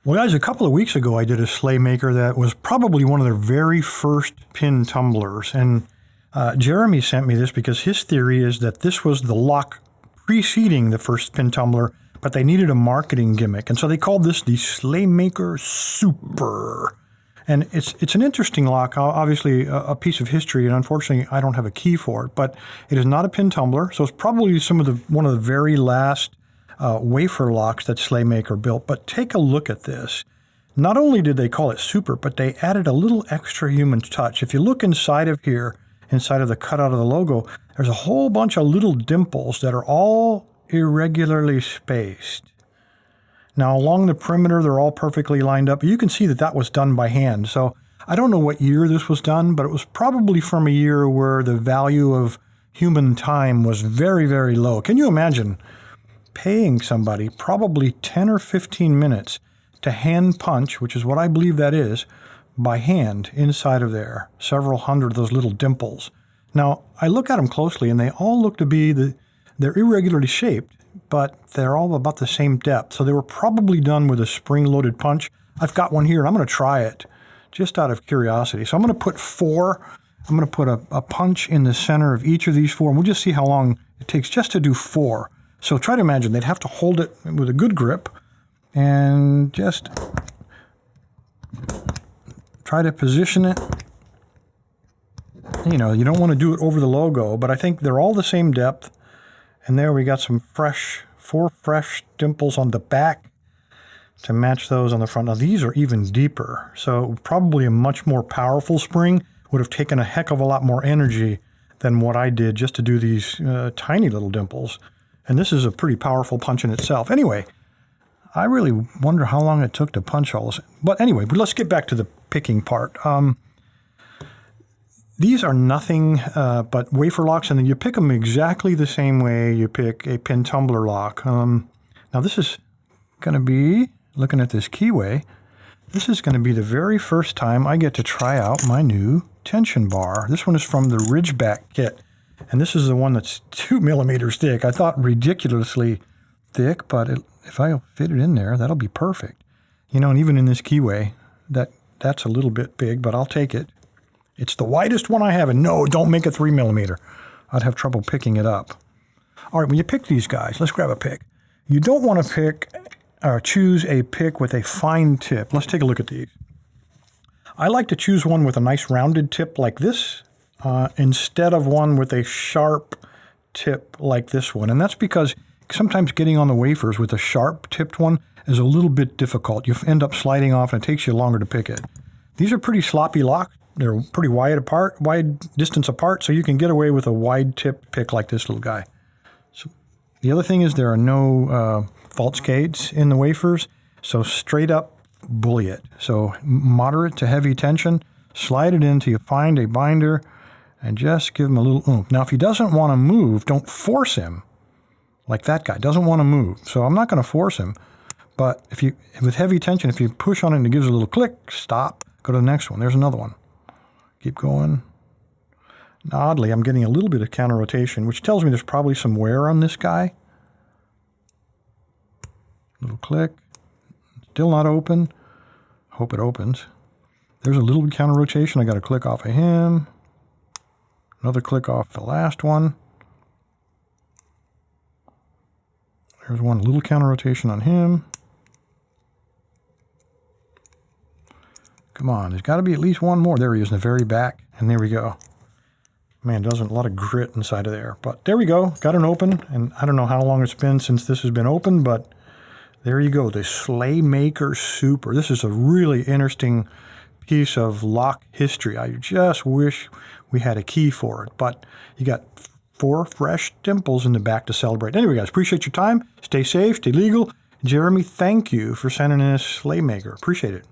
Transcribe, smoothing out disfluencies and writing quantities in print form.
Well, guys, a couple of weeks ago, I did a Slaymaker that was probably one of their very first pin tumblers. And Jeremy sent me this because his theory is that this was the lock preceding the first pin tumbler, but they needed a marketing gimmick. And so they called this the Slaymaker Super. And it's an interesting lock, obviously a piece of history, and unfortunately I don't have a key for it, but it is not a pin tumbler, so it's probably one of the very last wafer locks that Slaymaker built. But take a look at this. Not only did they call it Super, but they added a little extra human touch. If you look inside of here, inside of the cutout of the logo, there's a whole bunch of little dimples that are all irregularly spaced. Now, along the perimeter, they're all perfectly lined up. You can see that that was done by hand. So I don't know what year this was done, but it was probably from a year where the value of human time was very, very low. Can you imagine paying somebody probably 10 or 15 minutes to hand punch, which is what I believe that is, by hand inside of there, several hundred of those little dimples. Now, I look at them closely, and they all look to be, they're irregularly shaped, but they're all about the same depth. So they were probably done with a spring-loaded punch. I've got one here, and I'm going to try it just out of curiosity. So I'm going to put four. I'm going to put a punch in the center of each of these four, and we'll just see how long it takes just to do four. So try to imagine they'd have to hold it with a good grip and just try to position it. You know, you don't want to do it over the logo, but I think they're all the same depth. And there we got some four fresh dimples on the back to match those on the front. Now these are even deeper, so probably a much more powerful spring would have taken a heck of a lot more energy than what I did just to do these tiny little dimples. And this is a pretty powerful punch in itself. Anyway, I really wonder how long it took to punch all this. But anyway, let's get back to the picking part. These are nothing but wafer locks, and then you pick them exactly the same way you pick a pin tumbler lock. Now this is going to be, looking at this keyway, this is going to be the very first time I get to try out my new tension bar. This one is from the Ridgeback kit, and this is the one that's 2 millimeters thick. I thought ridiculously thick, but if I fit it in there, that'll be perfect. You know, and even in this keyway, that's a little bit big, but I'll take it. It's the widest one I have, and no, don't make it 3 millimeter. I'd have trouble picking it up. All right, when you pick these guys, let's grab a pick. You don't want to pick or choose a pick with a fine tip. Let's take a look at these. I like to choose one with a nice rounded tip like this instead of one with a sharp tip like this one. And that's because sometimes getting on the wafers with a sharp tipped one is a little bit difficult. You end up sliding off, and it takes you longer to pick it. These are pretty sloppy locks. They're pretty wide distance apart, so you can get away with a wide tip pick like this little guy. So the other thing is there are no false gates in the wafers, so straight up bully it. So moderate to heavy tension, slide it in till you find a binder, and just give him a little oomph. Now, if he doesn't want to move, don't force him. Like that guy doesn't want to move, so I'm not going to force him. But with heavy tension, if you push on it and it gives a little click, stop, go to the next one. There's another one. Keep going. Now, oddly, I'm getting a little bit of counter rotation, which tells me there's probably some wear on this guy. Little click. Still not open. Hope it opens. There's a little counter rotation. I got a click off of him. Another click off the last one. There's one little counter rotation on him. Come on, there's got to be at least one more. There he is in the very back, and there we go. Man, doesn't a lot of grit inside of there. But there we go, got it open, and I don't know how long it's been since this has been open, but there you go, the Slaymaker Super. This is a really interesting piece of lock history. I just wish we had a key for it, but you got 4 fresh dimples in the back to celebrate. Anyway, guys, appreciate your time. Stay safe, stay legal. Jeremy, thank you for sending in a Slaymaker. Appreciate it.